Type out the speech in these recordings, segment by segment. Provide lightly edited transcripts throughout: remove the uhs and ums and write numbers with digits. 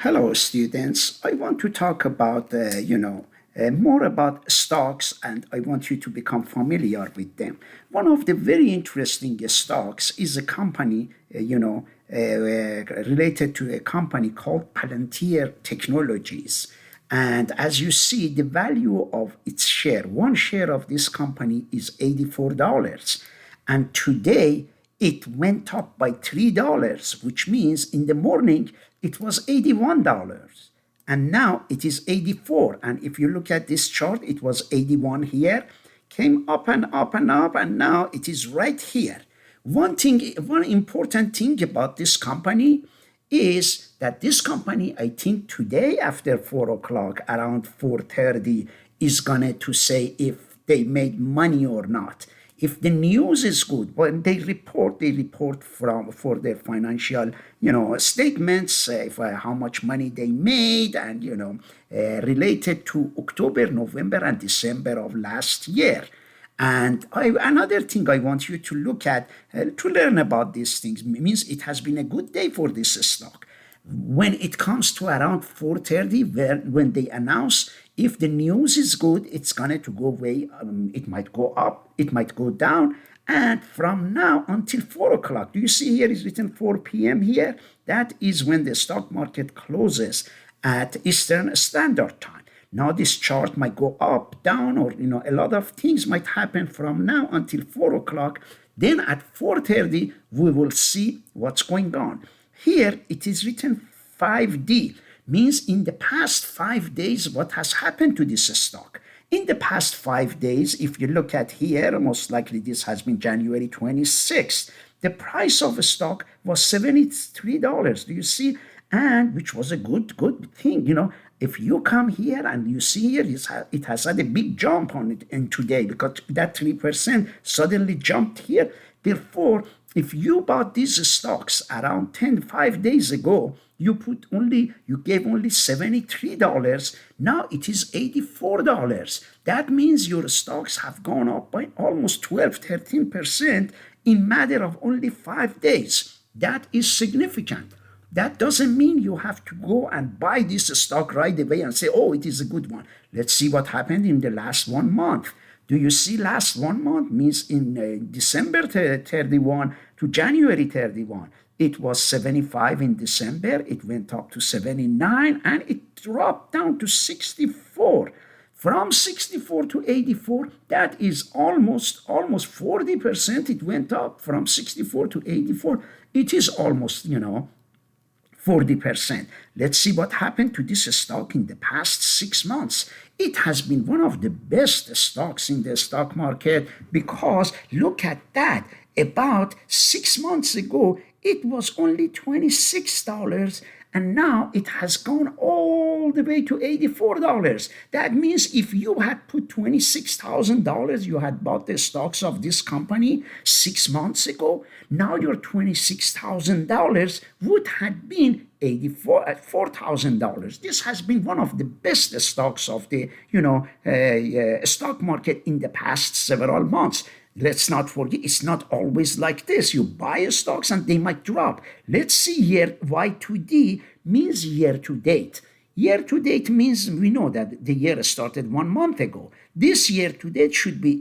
Hello, students. I want to talk about, more about stocks, and I want you to become familiar with them. One of the very interesting stocks is a company, related to a company called Palantir Technologies. And as you see, the value of its share, one share of this company is $84. And today it went up by $3, which means in the morning it was $81. And now it is 84. And if you look at this chart, it was 81 here, came up and up and up, and now it is right here. One important thing about this company is that this company, I think today after 4 o'clock, around 4:30, is gonna to say if they made money or not. If the news is good, when they report for their financial, statements, how much money they made, and related to October, November, and December of last year. And another thing I want you to look at to learn about these things means it has been a good day for this stock. When it comes to around 4:30, when they announce if the news is good, it's going to go away. It might go up, it might go down. And from now until 4 o'clock, do you see here is written 4 p.m. here? That is when the stock market closes at Eastern Standard Time. Now this chart might go up, down, or a lot of things might happen from now until 4 o'clock. Then at 4:30, we will see what's going on. Here it is written 5D, means in the past 5 days, what has happened to this stock. In the past 5 days, if you look at here, most likely this has been January 26th, the price of a stock was $73. Do you see? And which was a good thing. If you come here and you see here, it has had a big jump on it in today because that 3% suddenly jumped here. Therefore, if you bought these stocks around 5 days ago, you gave only $73. Now it is $84. That means your stocks have gone up by almost 13% in matter of only 5 days. That is significant. That doesn't mean you have to go and buy this stock right away and say, oh, it is a good one. Let's see what happened in the last 1 month. Do you see last 1 month means in December 31 to January 31? It was 75 in December, it went up to 79, and it dropped down to 64. From 64 to 84, that is almost 40%. It went up from 64 to 84. It is almost, 40%. Let's see what happened to this stock in the past 6 months. It has been one of the best stocks in the stock market because look at that. About 6 months ago, it was only $26, and now it has gone all the way to $84. That means if you had put $26,000, you had bought the stocks of this company 6 months ago, now your $26,000 would have been $4,000. This has been one of the best stocks of the stock market in the past several months. Let's not forget, it's not always like this. You buy stocks and they might drop. Let's see here, Y2D means year to date. Year to date means we know that the year started 1 month ago. This year to date should be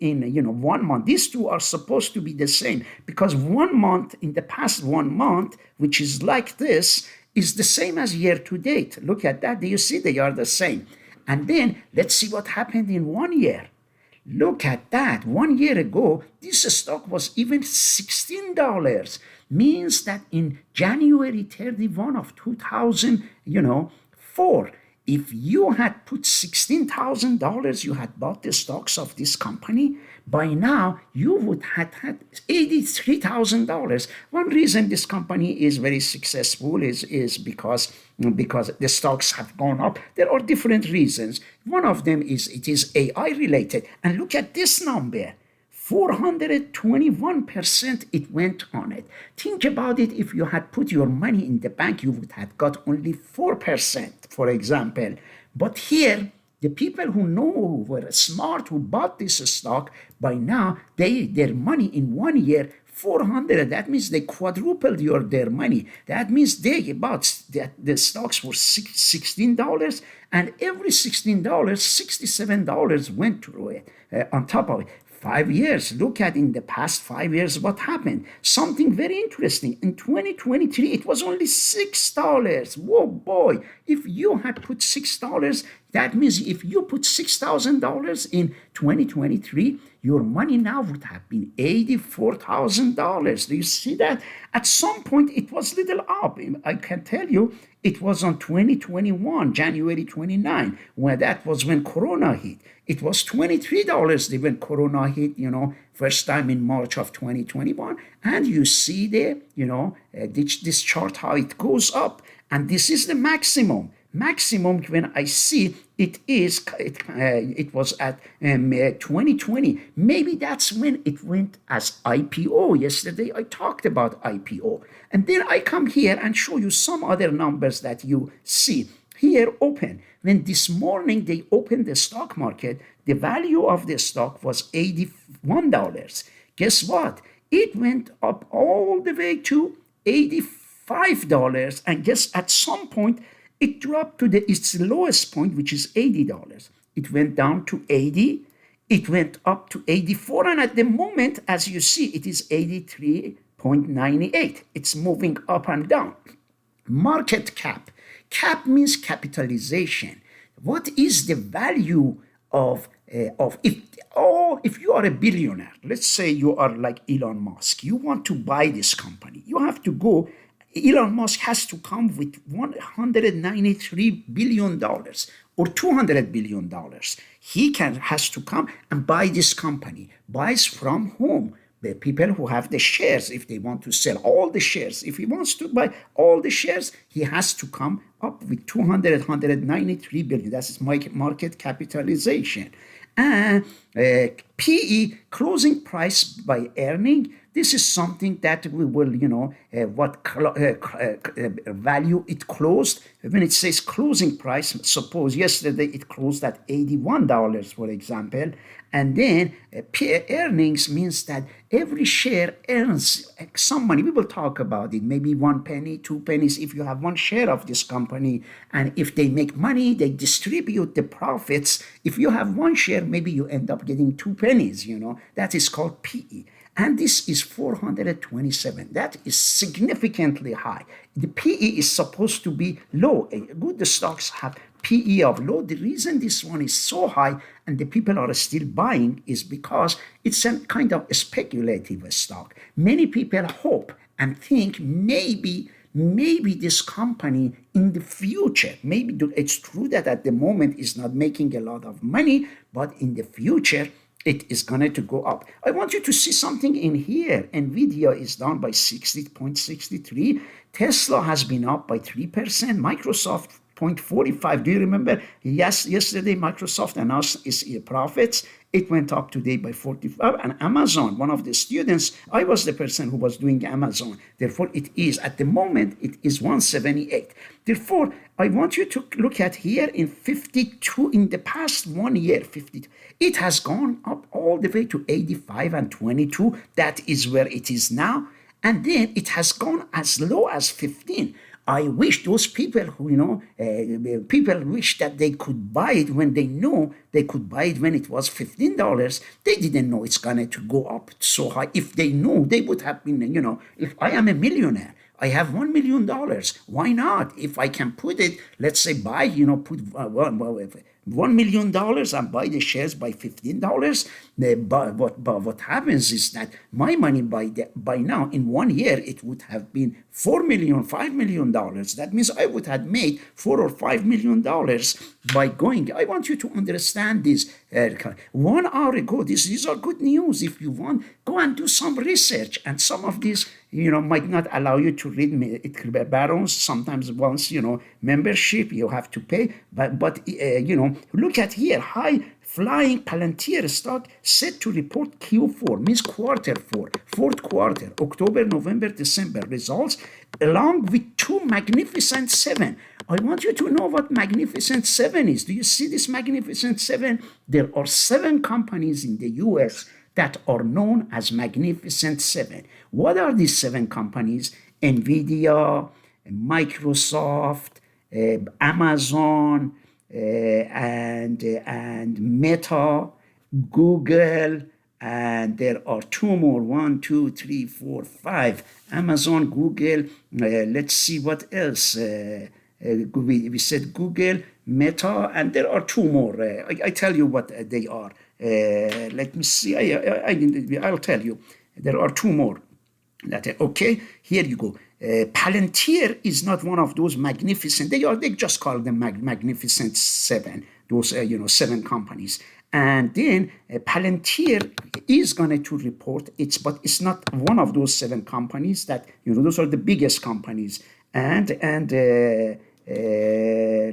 in 1 month. These two are supposed to be the same because 1 month in the past 1 month, which is like this, is the same as year to date. Look at that. Do you see they are the same? And then let's see what happened in 1 year. Look at that. 1 year ago, this stock was even $16. Means that in January 31 of 2004, if you had put $16,000, you had bought the stocks of this company, by now you would have had $83,000. One reason this company is very successful is because the stocks have gone up. There are different reasons. One of them is it is AI related. And look at this number. 421% it went on it. Think about it, if you had put your money in the bank, you would have got only 4%, for example. But here, the people who know, who were smart, who bought this stock, by now, their money in 1 year, 400. That means they quadrupled their money. That means they bought that the stocks for $16, and every $16, $67 went through it on top of it. 5 years. Look at in the past 5 years what happened. Something very interesting. In 2023, it was only $6. Whoa, boy! If you had put $6, that means if you put $6,000 in 2023, your money now would have been $84,000. Do you see that? At some point, it was little up. I can tell you, it was on 2021, January 29, where that was when Corona hit. It was $23 when Corona hit, first time in March of 2021. And you see there, this chart, how it goes up. And this is the maximum. Maximum when I see it was at 2020. Maybe that's when it went as IPO. Yesterday I talked about IPO. And then I come here and show you some other numbers that you see. Here open. When this morning they opened the stock market, the value of the stock was $81. Guess what? It went up all the way to $85. And guess at some point, it dropped to its lowest point, which is $80. It went down to 80. It went up to 84. And at the moment, as you see, it is 83.98. It's moving up and down. Market cap. Cap means capitalization. What is the value of if you are a billionaire, let's say you are like Elon Musk, you want to buy this company, you have to go. Elon Musk has to come with $193 billion or $200 billion. He has to come and buy this company. Buys from whom? The people who have the shares. If they want to sell all the shares, if he wants to buy all the shares, he has to come up with $193 billion. That's his market capitalization. And PE, closing price by earning. This is something that we will, what value it closed. When it says closing price, suppose yesterday it closed at $81, for example. And then earnings means that every share earns some money. We will talk about it, maybe 1 penny, 2 pennies. If you have one share of this company, and if they make money, they distribute the profits. If you have one share, maybe you end up getting 2 pennies, that is called PE. And this is 427. That is significantly high. The PE is supposed to be low. Good stocks have PE of low. The reason this one is so high and the people are still buying is because it's a kind of a speculative stock. Many people hope and think maybe this company in the future, maybe it's true that at the moment it's not making a lot of money, but in the future, it is going to go up. I want you to see something in here. NVIDIA is down by 60.63. Tesla has been up by 3%. Microsoft 0.45. Do you remember? Yes, yesterday Microsoft announced its profits. It went up today by 45. And Amazon, one of the students, I was the person who was doing Amazon. Therefore, it is, at the moment, it is 178. Therefore, I want you to look at here in 52, in the past 1 year, 52. It has gone up all the way to 85 and 22. That is where it is now. And then it has gone as low as 15. I wish those people who, people wish that they could buy it when they know they could buy it when it was $15. They didn't know it's going to go up so high. If they knew, they would have been, if I am a millionaire, I have $1 million. Why not? If I can put it, let's say buy, put $1 million and buy the shares by $15. But what happens is that my money by now in 1 year it would have been $4 million, $5 million. That means I would have made $4 or $5 million by going. I want you to understand this. 1 hour ago, these are good news. If you want, go and do some research. And some of these, might not allow you to read Barron's. Sometimes once, membership, you have to pay. But look at here, high flying Palantir stock set to report Q4, means quarter four, fourth quarter, October, November, December results, along with 2 Magnificent 7. I want you to know what Magnificent 7 is. Do you see this Magnificent 7? There are 7 companies in the US that are known as Magnificent Seven. What are these seven companies? NVIDIA, Microsoft, Amazon, and Meta, Google, and there are two more. One, two, three, four, five. Amazon, Google. Let's see what else. We said Google, Meta, and there are two more. I tell you what they are. Let me see. I'll tell you. There are two more. Okay, here you go. Palantir is not one of those magnificent. They just call them Magnificent Seven. Those seven companies. And then Palantir is going to report but it's not one of those seven companies that those are the biggest companies. And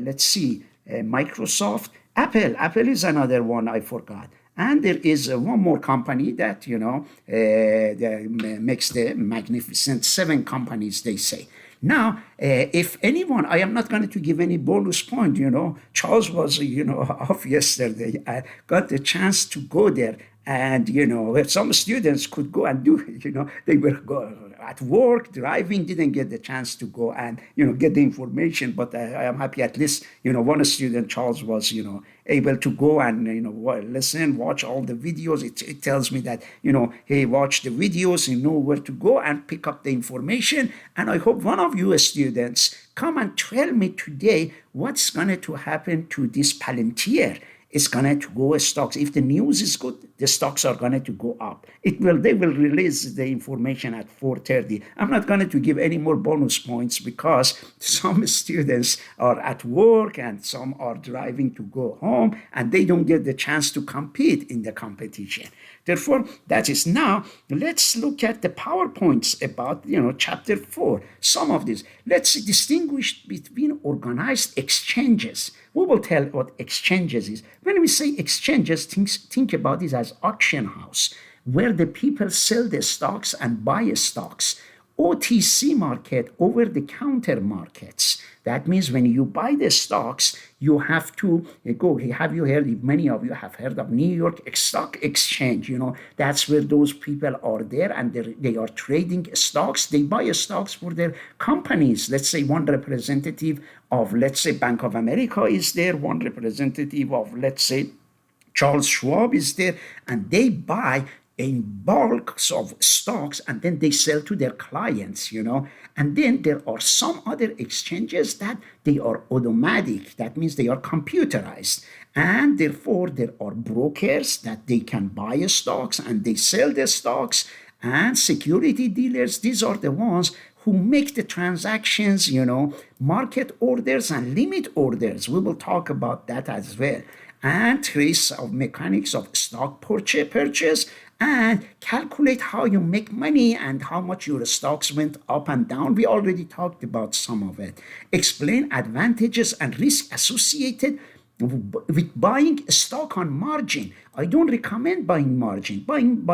let's see, Microsoft, Apple is another one I forgot. And there is one more company that, that makes the Magnificent Seven companies, they say. Now, if anyone, I am not going to give any bonus point, Charles was, off yesterday. I got the chance to go there. And, some students could go and do it, they were at work, driving, didn't get the chance to go and, get the information. But I am happy at least, one student, Charles, was, able to go and, listen, watch all the videos. It tells me that, he watched the videos, he know where to go and pick up the information. And I hope one of you students come and tell me today what's going to happen to this Palantir. It's going to go stocks. If the news is good, the stocks are going to go up. They will release the information at 4:30. I'm not going to give any more bonus points because some students are at work and some are driving to go home and they don't get the chance to compete in the competition. Therefore, that is now, let's look at the PowerPoints about, chapter 4. Some of these. Let's distinguish between organized exchanges. We will tell what exchanges is. When we say exchanges, think about it as auction house, where the people sell the stocks and buy stocks. OTC market, over-the-counter markets. That means when you buy the stocks, you have to go. Have you heard? Many of you have heard of New York Stock Exchange. That's where those people are there and they are trading stocks. They buy stocks for their companies. Let's say one representative of, let's say, Bank of America is there. One representative of, let's say, Charles Schwab is there, and they buy in bulks of stocks and then they sell to their clients, And then there are some other exchanges that they are automatic. That means they are computerized. And therefore, there are brokers that they can buy stocks and they sell the stocks. And security dealers, these are the ones who make the transactions, market orders and limit orders. We will talk about that as well. And trace of mechanics of stock purchase and calculate how you make money and how much your stocks went up and down. We already talked about some of it. Explain advantages and risks associated with buying stock on margin. I don't recommend buying margin. Buying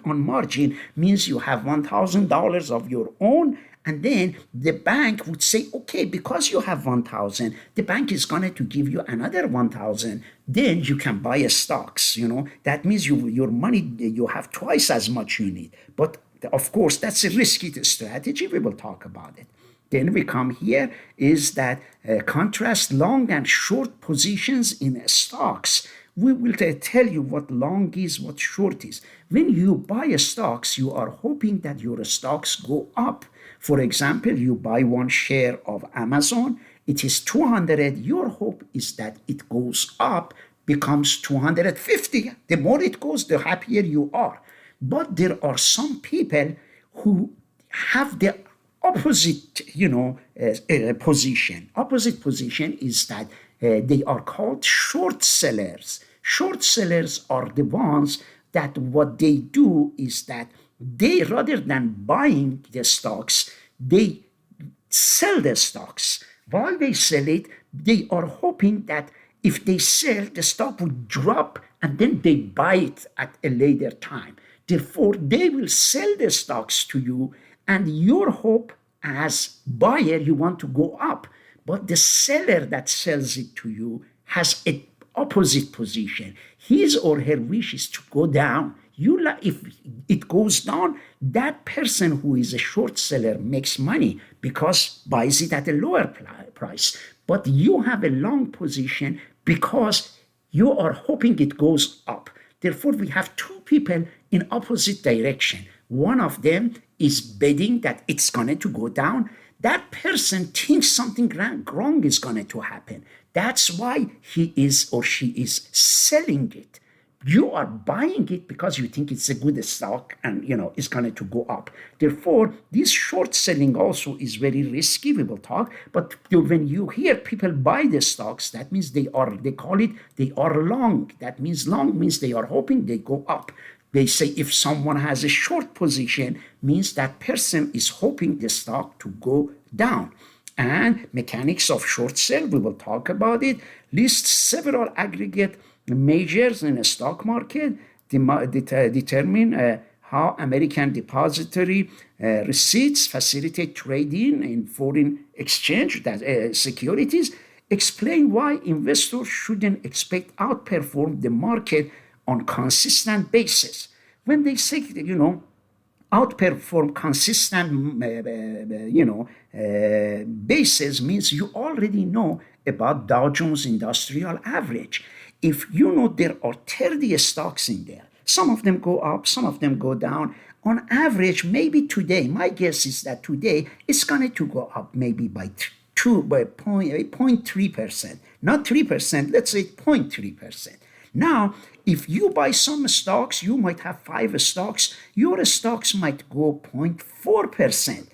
on margin means you have $1,000 of your own, and then the bank would say, okay, because you have 1,000, the bank is going to give you another 1,000. Then you can buy stocks. That means your money, you have twice as much you need. But of course, that's a risky strategy. We will talk about it. Then we come here is that contrast long and short positions in stocks. We will tell you what long is, what short is. When you buy stocks, you are hoping that your stocks go up. For example, you buy one share of Amazon, it is 200. Your hope is that it goes up, becomes 250. The more it goes, the happier you are. But there are some people who have the opposite, position. Opposite position is that they are called short sellers. Short sellers are the ones that what they do is that they, rather than buying the stocks, they sell the stocks. While they sell it, they are hoping that if they sell, the stock would drop and then they buy it at a later time. Therefore, they will sell the stocks to you, and your hope as buyer, you want to go up. But the seller that sells it to you has an opposite position. His or her wish is to go down. if it goes down, that person who is a short seller makes money because buys it at a lower price. But you have a long position because you are hoping it goes up. Therefore, we have two people in opposite direction. One of them is betting that it's going to go down. That person thinks something wrong is going to happen. That's why he is or she is selling it. You are buying it because you think it's a good stock and it's going to go up. Therefore, this short selling also is very risky. We will talk. But when you hear people buy the stocks, that means they call it they are long. That means long means they are hoping they go up. They say if someone has a short position, means that person is hoping the stock to go down. And mechanics of short sell, we will talk about it. List several aggregate measures in a stock market, determine how American depository receipts facilitate trading in foreign exchange securities, explain why investors shouldn't expect outperform the market on consistent basis. When they say, outperform consistent, basis means you already know about Dow Jones Industrial Average. If you know there are 30 stocks in there, some of them go up, some of them go down. On average, maybe today, my guess is that today it's going to go up maybe by 0.3%, not 3%, let's say 0.3%. Now, if you buy some stocks, you might have 5 stocks, your stocks might go 0.4%.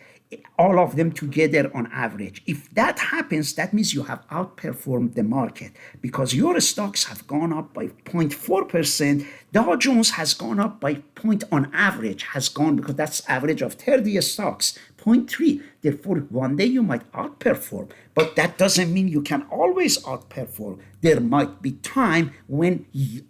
All of them together on average. If that happens, that means you have outperformed the market because your stocks have gone up by 0.4%. Dow Jones has gone up by on average has gone, because that's average of 30 stocks, 0.3. Therefore, one day you might outperform, but that doesn't mean you can always outperform. There might be time when you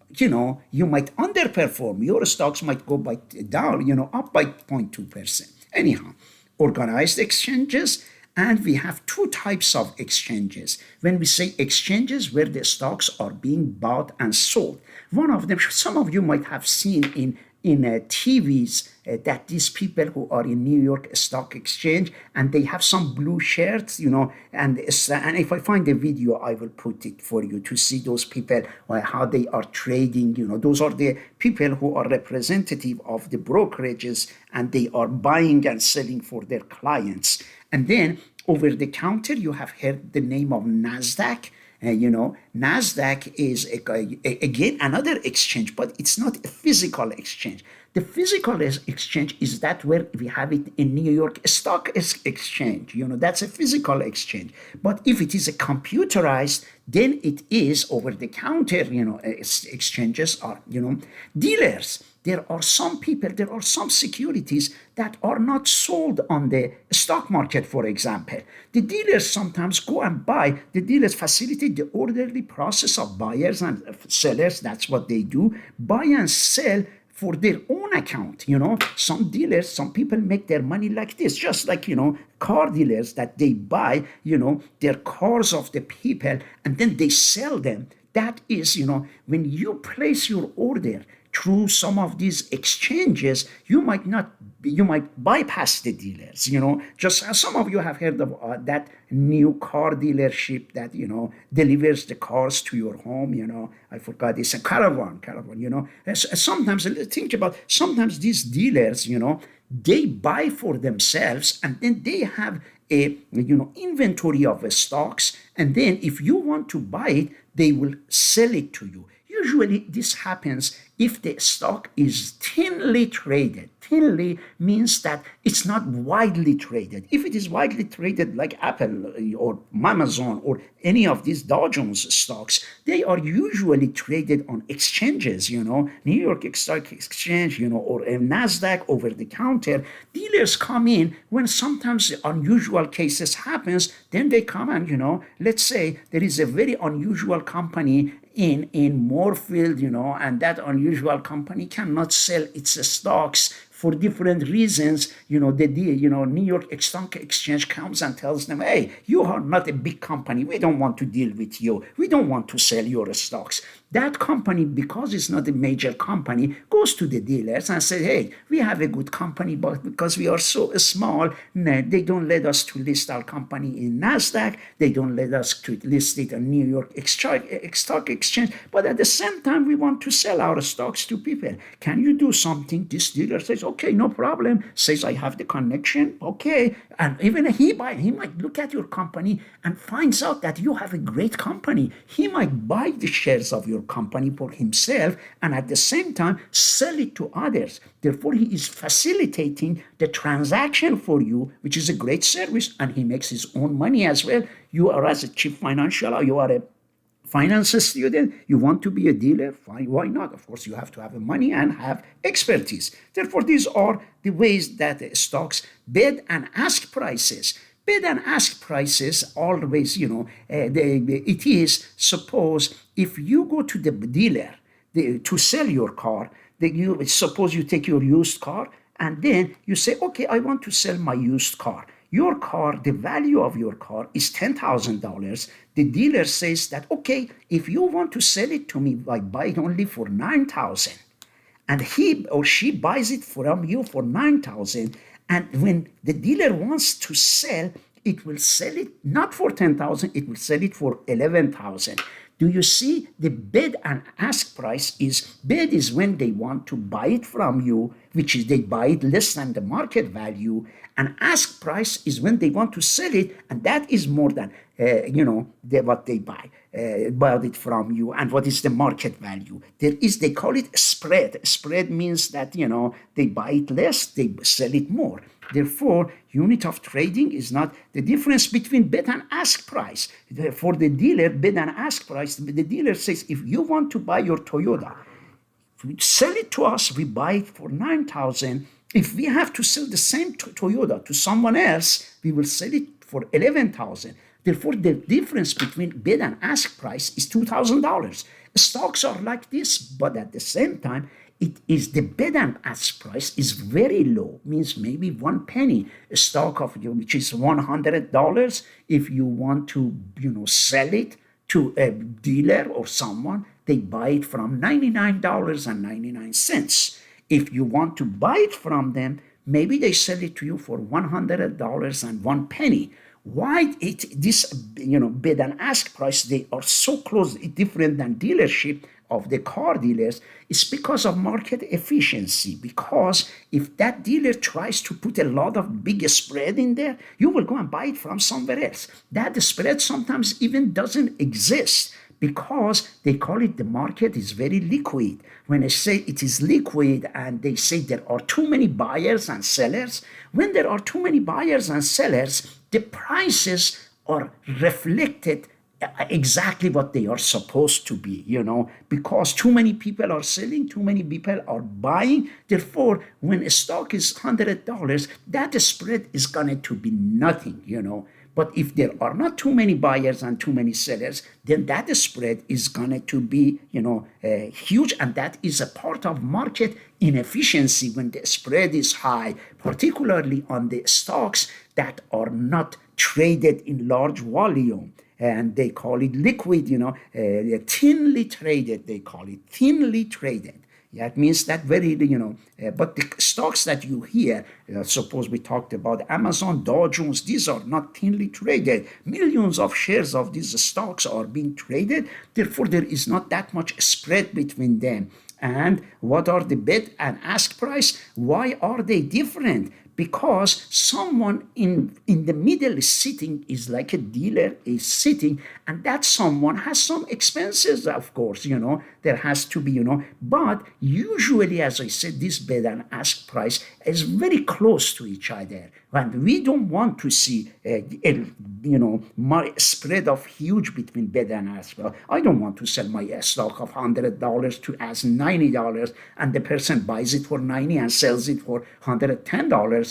might underperform. Your stocks might go by down, up by 0.2%. Anyhow, organized exchanges, and we have 2 types of exchanges. When we say exchanges where the stocks are being bought and sold, one of them, some of you might have seen in TVs that these people who are in New York Stock Exchange and they have some blue shirts, and if I find the video, I will put it for you to see those people, how they are trading. Those are the people who are representative of the brokerages and they are buying and selling for their clients. And then over the counter, you have heard the name of NASDAQ. NASDAQ is, again, another exchange, but it's not a physical exchange. The physical exchange is that where we have it in New York Stock Exchange. That's a physical exchange. But if it is a computerized, then it is over the counter, exchanges are, dealers. There are some securities that are not sold on the stock market, for example. The dealers sometimes go and buy. The dealers facilitate the orderly process of buyers and sellers. That's what they do. Buy and sell for their own account. Some dealers, some people make their money like this, just like, car dealers that they buy, their cars of the people and then they sell them. That is, when you place your order through some of these exchanges, you might bypass the dealers, just as some of you have heard of that new car dealership that, delivers the cars to your home, I forgot, it's a caravan, sometimes, think about, sometimes these dealers, they buy for themselves and then they have a, inventory of stocks. And then if you want to buy it, they will sell it to you. Usually this happens if the stock is thinly traded. Thinly means that it's not widely traded. If it is widely traded like Apple or Amazon or any of these Dow Jones stocks, they are usually traded on exchanges, New York Stock Exchange, or NASDAQ over the counter. Dealers come in when sometimes unusual cases happens, then they come and, let's say there is a very unusual company in Moorfield, and that unusual company cannot sell its stocks for different reasons, New York Stock Exchange comes and tells them, hey, you are not a big company. We don't want to deal with you. We don't want to sell your stocks. That company, because it's not a major company, goes to the dealers and says, hey, we have a good company, but because we are so small, they don't let us to list our company in NASDAQ. They don't let us to list it on New York Stock Exchange. But at the same time, we want to sell our stocks to people. Can you do something? This dealer says, okay, no problem. Says, I have the connection. Okay. And even he might look at your company and finds out that you have a great company. He might buy the shares of your company for himself and at the same time sell it to others. Therefore, he is facilitating the transaction for you, which is a great service, and he makes his own money as well. You are as a chief financial, or you are a finance student, you want to be a dealer, fine, why not? Of course, you have to have money and have expertise. Therefore, these are the ways that stocks bid and ask prices. Bid and ask prices always, it is, suppose if you go to the dealer to sell your car, suppose you take your used car and then you say, okay, I want to sell my used car. Your car, the value of your car is $10,000. The dealer says that, okay, if you want to sell it to me, I buy it only for $9,000. And he or she buys it from you for $9,000. And when the dealer wants to sell, it will sell it not for $10,000, it will sell it for $11,000. Do you see? The bid and ask price is, bid is when they want to buy it from you, which is they buy it less than the market value, and ask price is when they want to sell it, and that is more than what they bought it from you, and what is the market value. They call it spread. Spread means that they buy it less, they sell it more. Therefore, unit of trading is not the difference between bid and ask price. For the dealer, bid and ask price, the dealer says, if you want to buy your Toyota, sell it to us, we buy it for $9,000. If we have to sell the same Toyota to someone else, we will sell it for $11,000. Therefore, the difference between bid and ask price is $2,000. Stocks are like this, but at the same time, it is the bid and ask price is very low, means maybe 1 penny. A stock of which is $100. If you want to, sell it to a dealer or someone, they buy it from $99.99. If you want to buy it from them, maybe they sell it to you for $100.01. Why this bid and ask price, they are so close, different than dealership of the car dealers, is because of market efficiency. Because if that dealer tries to put a lot of big spread in there, you will go and buy it from somewhere else. That spread sometimes even doesn't exist, because they call it the market is very liquid. When I say it is liquid and they say there are too many buyers and sellers, when there are too many buyers and sellers, the prices are reflected exactly what they are supposed to be, because too many people are selling, too many people are buying. Therefore, when a stock is $100, that spread is going to be nothing, But if there are not too many buyers and too many sellers, then that spread is going to be, huge. And that is a part of market inefficiency when the spread is high, particularly on the stocks that are not traded in large volume. And they call it liquid, thinly traded, they call it thinly traded. That means that very, but the stocks that you hear, suppose we talked about Amazon, Dow Jones, these are not thinly traded. Millions of shares of these stocks are being traded. Therefore, there is not that much spread between them. And what are the bid and ask price? Why are they different? Because someone in the middle is sitting, is like a dealer is sitting, and that someone has some expenses, of course, there has to be, but usually, as I said, this bid and ask price is very close to each other. And we don't want to see spread of huge between bid and ask. I don't want to sell my stock of $100 to as $90, and the person buys it for $90 and sells it for $110.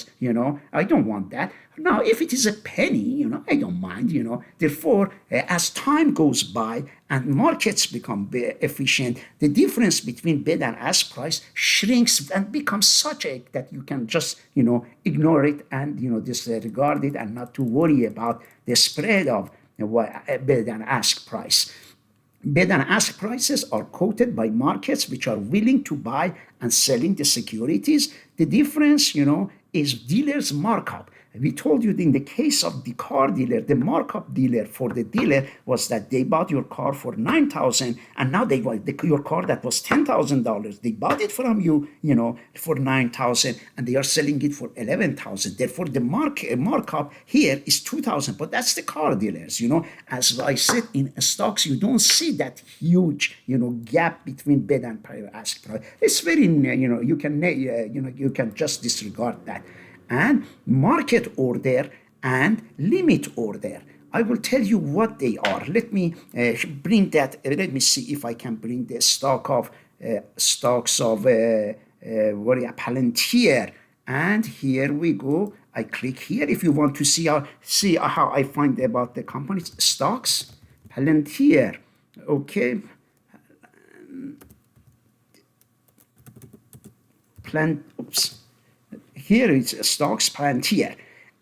I don't want that. Now, if it is a penny, I don't mind, Therefore, as time goes by and markets become efficient, the difference between bid and ask price shrinks and becomes such a that you can just, ignore it and, disregard it and not to worry about the spread of bid and ask price. Bid and ask prices are quoted by markets which are willing to buy and selling the securities. The difference, is dealers' markup. We told you in the case of the car dealer, the markup dealer for the dealer was that they bought your car for $9,000, and now they buy your car that was $10,000. They bought it from you, for $9,000, and they are selling it for $11,000. Therefore, the markup here is $2,000. But that's the car dealers, As I said, in stocks, you don't see that huge, gap between bid and ask price. It's very, you can just disregard that. And market order and limit order. I will tell you what they are. Let me bring that. Let me see if I can bring the stocks of Palantir. And here we go. I click here. If you want to see how I find about the company's stocks, Palantir. Okay. Oops. Here is stocks Palantir.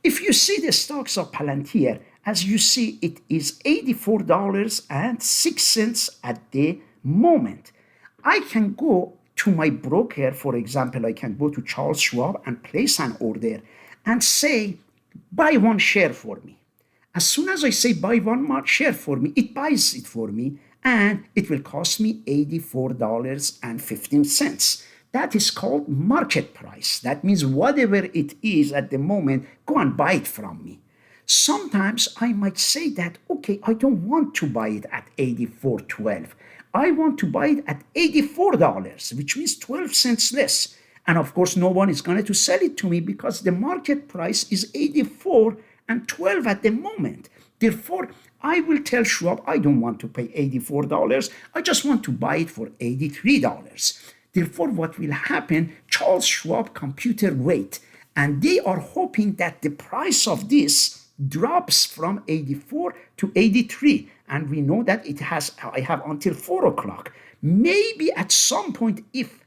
If you see the stocks of Palantir, as you see, it is $84.06 at the moment. I can go to my broker, for example, I can go to Charles Schwab and place an order and say, buy one share for me. As soon as I say buy one share for me, it buys it for me, and it will cost me $84.15. That is called market price. That means whatever it is at the moment, go and buy it from me. Sometimes I might say that, okay, I don't want to buy it at $84.12. I want to buy it at $84, which means 12 cents less. And of course, no one is going to sell it to me because the market price is 84 and 12 at the moment. Therefore, I will tell Schwab, I don't want to pay $84. I just want to buy it for $83. Therefore, what will happen, Charles Schwab computer wait, and they are hoping that the price of this drops from 84 to 83. And we know that I have until 4 o'clock. Maybe at some point, if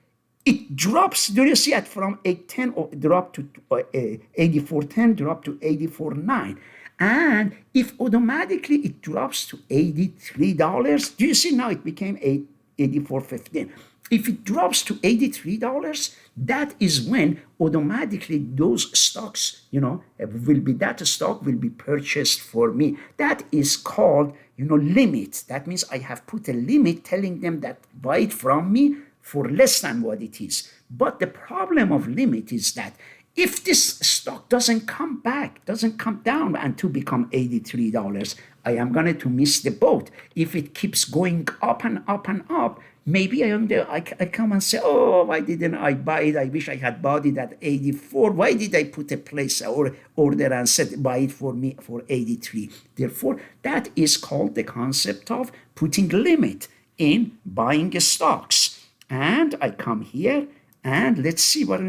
it drops, do you see it from 810 or drop to 84.10, drop to 84.9. And if automatically it drops to $83, do you see now it became 84.15. If it drops to $83, that is when automatically those stocks, that stock will be purchased for me. That is called, limit. That means I have put a limit telling them that buy it from me for less than what it is. But the problem of limit is that if this stock doesn't come down and to become $83, I am going to miss the boat. If it keeps going up and up and up, maybe I come and say, oh, why didn't I buy it? I wish I had bought it at 84. Why did I put a place or order and said buy it for me for 83? Therefore, that is called the concept of putting limit in buying stocks. And I come here and let's see what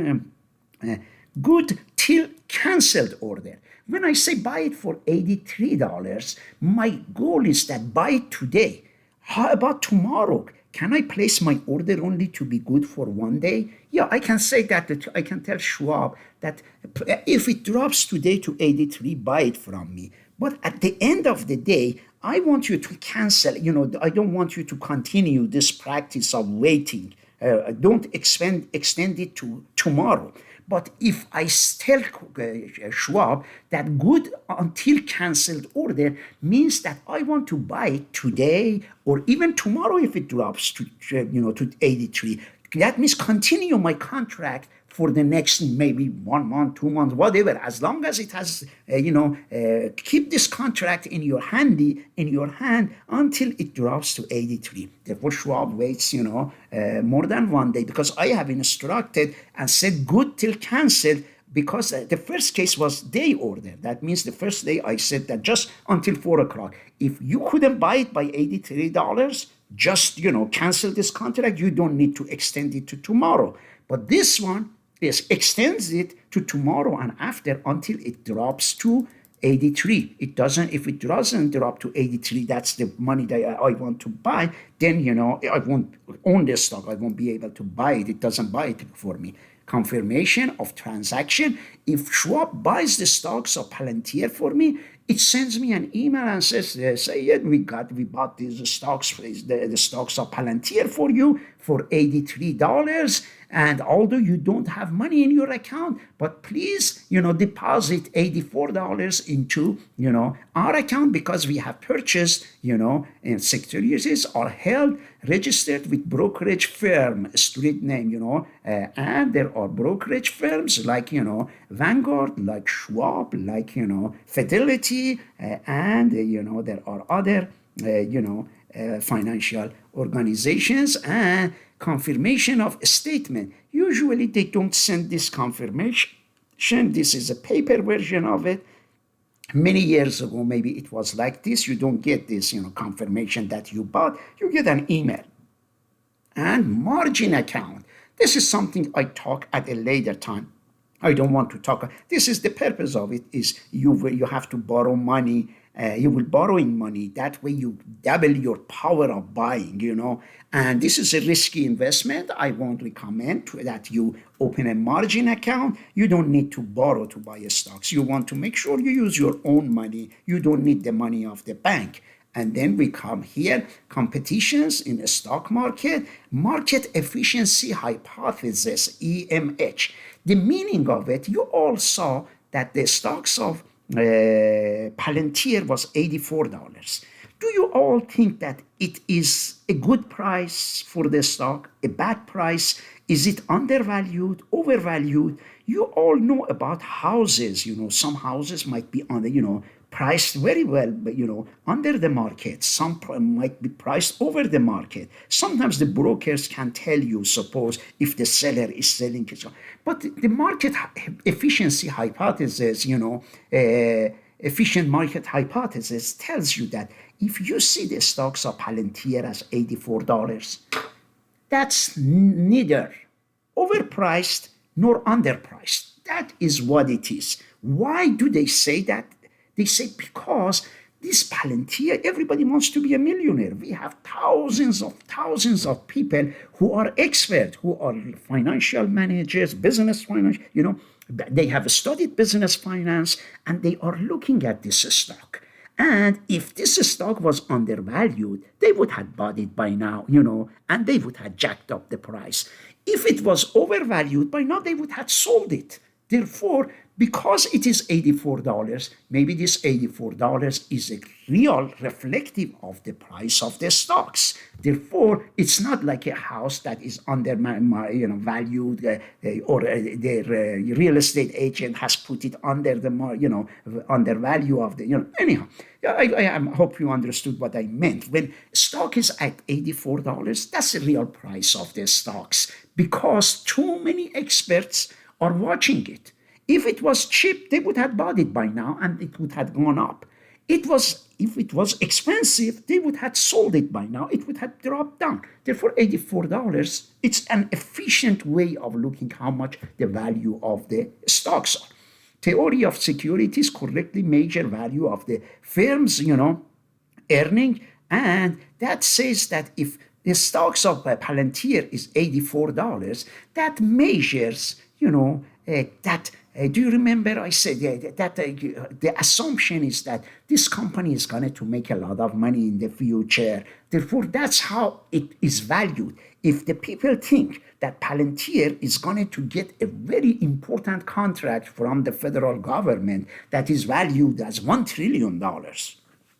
good till canceled order. When I say buy it for $83, my goal is that buy it today. How about tomorrow? Can I place my order only to be good for one day? Yeah, I can say that. I can tell Schwab that if it drops today to 83, buy it from me. But at the end of the day, I want you to cancel. I don't want you to continue this practice of waiting. Don't extend it to tomorrow. But if I tell Schwab that good until canceled order means that I want to buy it today or even tomorrow if it drops to 83, that means continue my contract for the next maybe 1 month, 2 months, whatever. As long as it has, keep this contract in your hand until it drops to 83. Therefore, Schwab waits, more than 1 day because I have instructed and said good till canceled because the first case was day order. That means the first day I said that just until 4 o'clock. If you couldn't buy it by $83, just, cancel this contract. You don't need to extend it to tomorrow. But this one, Yes, extends it to tomorrow and after until it drops to 83. It doesn't, if it doesn't drop to 83, that's the money that I want to buy, then, I won't own the stock. I won't be able to buy it. It doesn't buy it for me. Confirmation of transaction. If Schwab buys the stocks of Palantir for me, it sends me an email and says, yeah, we bought these stocks, the stocks of Palantir for you for $83. And although you don't have money in your account, but please, deposit $84 into, our account, because we have purchased, and securities are held, registered with brokerage firm, street name, and there are brokerage firms like, Vanguard, like Schwab, like, Fidelity, and, there are other, financial organizations, and confirmation of a statement. Usually they don't send this confirmation. This is a paper version of it. Many years ago, maybe it was like this. You don't get this, confirmation that you bought. You get an email. And margin account. This is something I talk at a later time. I don't want to talk. This is the purpose of it, is you have to borrow money. You will borrowing money. That way you double your power of buying, And this is a risky investment. I won't recommend that you open a margin account. You don't need to borrow to buy stocks. You want to make sure you use your own money. You don't need the money of the bank. And then we come here, competitions in the stock market, market efficiency hypothesis, EMH. The meaning of it, you all saw that the stocks of Palantir was $84. Do you all think that it is a good price for the stock, a bad price? Is it undervalued, overvalued? You all know about houses. Some houses might be on the, priced very well, but under the market. Some might be priced over the market. Sometimes the brokers can tell you, suppose, if the seller is selling it. But the market efficiency hypothesis, efficient market hypothesis tells you that if you see the stocks of Palantir as $84, that's neither overpriced nor underpriced. That is what it is. Why do they say that? They say because this Palantir, everybody wants to be a millionaire. We have thousands of people who are experts, who are financial managers, business finance, they have studied business finance, and they are looking at this stock. And if this stock was undervalued, they would have bought it by now, and they would have jacked up the price. If it was overvalued, by now they would have sold it. Therefore, because it is $84, maybe this $84 is a real reflective of the price of the stocks. Therefore, it's not like a house that is valued, or their real estate agent has put it under the under value of the anyhow. I hope you understood what I meant. When stock is at $84, that's the real price of the stocks, because too many experts are watching it. If it was cheap, they would have bought it by now and it would have gone up. If it was expensive, they would have sold it by now. It would have dropped down. Therefore, $84, it's an efficient way of looking how much the value of the stocks are. Theory of securities correctly measure value of the firm's, earning, and that says that if the stocks of Palantir is $84, that measures, that. Do you remember I said that the assumption is that this company is going to make a lot of money in the future. Therefore, that's how it is valued. If the people think that Palantir is going to get a very important contract from the federal government that is valued as $1 trillion,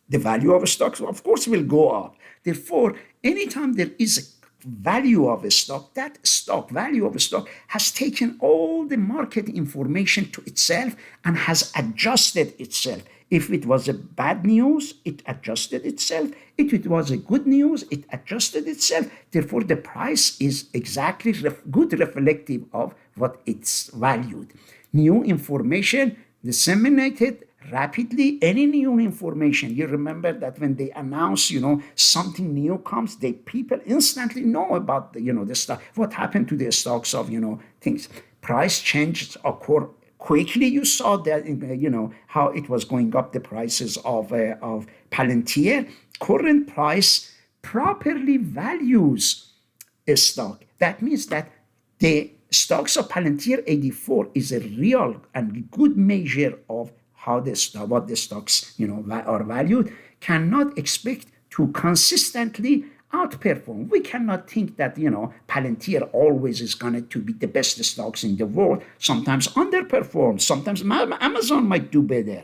the value of stocks, of course, will go up. Therefore, anytime there is a value of a stock, that stock value of a stock has taken all the market information to itself and has adjusted itself. If it was a bad news, it adjusted itself. If it was a good news, it adjusted itself. Therefore, the price is exactly good reflective of what it's valued. New information disseminated rapidly. Any new information, you remember that when they announce, something new comes, people instantly know about the, the stock, what happened to the stocks of, things. price changes occur quickly. You saw that, how it was going up, the prices of Palantir. Current price properly values a stock. That means that the stocks of Palantir 84 is a real and good measure of how what the stocks are valued. Cannot expect to consistently outperform. We cannot think that Palantir always is going to be the best stocks in the world. Sometimes underperform. Sometimes Amazon might do better.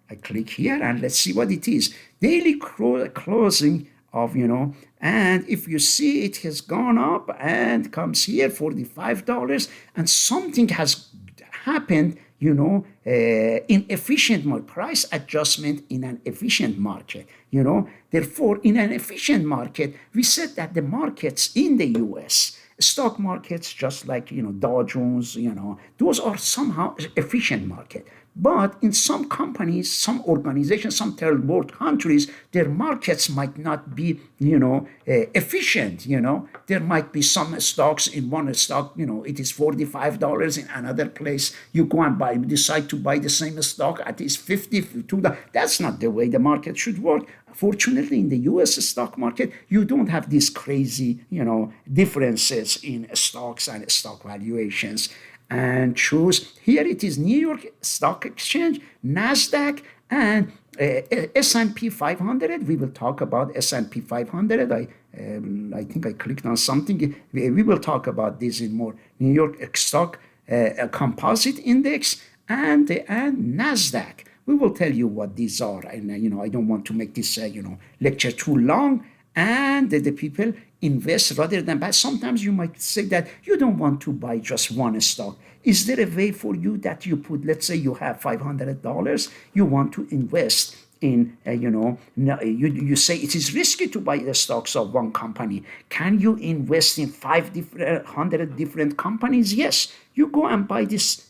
I click here and let's see what it is. Daily closing of and if you see, it has gone up and comes here $45, and something has happened in efficient price adjustment in an efficient market. Therefore, in an efficient market, we said that the markets in the US, stock markets, just like Dow Jones, those are somehow efficient market. But in some companies, some organizations, some third world countries, their markets might not be, efficient. There might be some stocks. In one stock, it is $45. In another place, you go and decide to buy the same stock at least $52. That's not the way the market should work. Fortunately, in the U.S. stock market, you don't have these crazy, differences in stocks and stock valuations. And choose, here it is New York Stock Exchange, NASDAQ, and S&P 500. We will talk about S&P 500. I think I clicked on something. We will talk about this in more. New York Stock Composite Index and NASDAQ. We will tell you what these are. And, I don't want to make this, lecture too long. And the people invest rather than buy. Sometimes you might say that you don't want to buy just one stock. Is there a way for you that you put, let's say you have $500, you want to invest in, you say it is risky to buy the stocks of one company. Can you invest in 500 different companies? Yes, you go and buy this.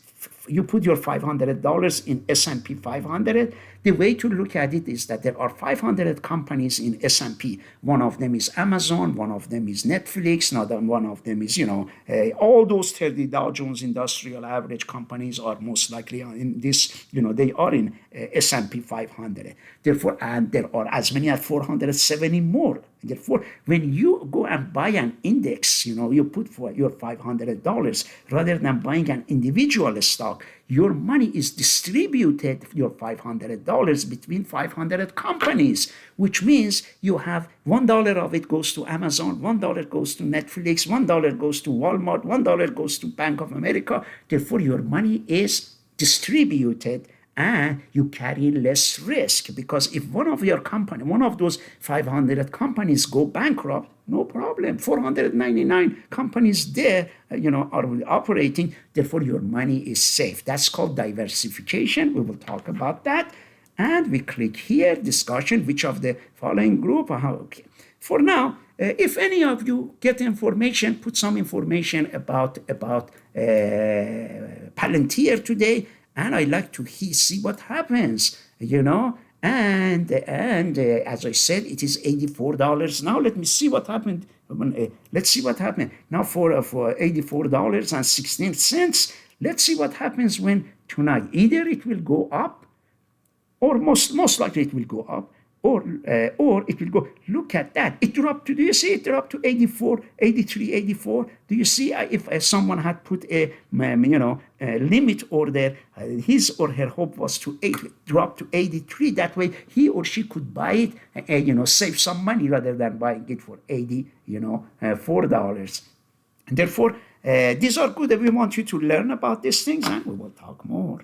You put your $500 in S&P 500. The way to look at it is that there are 500 companies in S&P. One of them is Amazon. One of them is Netflix. Another one of them is, all those 30 Dow Jones Industrial Average companies are most likely in this, they are in S&P 500. Therefore, and there are as many as 470 more. Therefore, when you go and buy an index, you put for your $500 rather than buying an individual stock, your money is distributed, your $500 between 500 companies, which means you have $1 of it goes to Amazon, $1 goes to Netflix, $1 goes to Walmart, $1 goes to Bank of America. Therefore, your money is distributed and you carry less risk, because if one of those 500 companies go bankrupt, no problem. 499 companies there, are operating. Therefore, your money is safe. That's called diversification. We will talk about that. And we click here, discussion, which of the following group? Okay. For now, if any of you get information, put some information about Palantir today, and I like to see what happens, And as I said, it is $84 now. Let me see what happened. Let's see what happened now for $84.16. Let's see what happens when tonight. Either it will go up, or most likely it will go up, or it will go. Look at that. It dropped to, do you see it dropped to 84, 83, 84? Do you see if someone had put a limit order, his or her hope was to drop to 83. That way he or she could buy it, save some money rather than buying it for $4. Therefore, these are good. We want you to learn about these things, and we will talk more.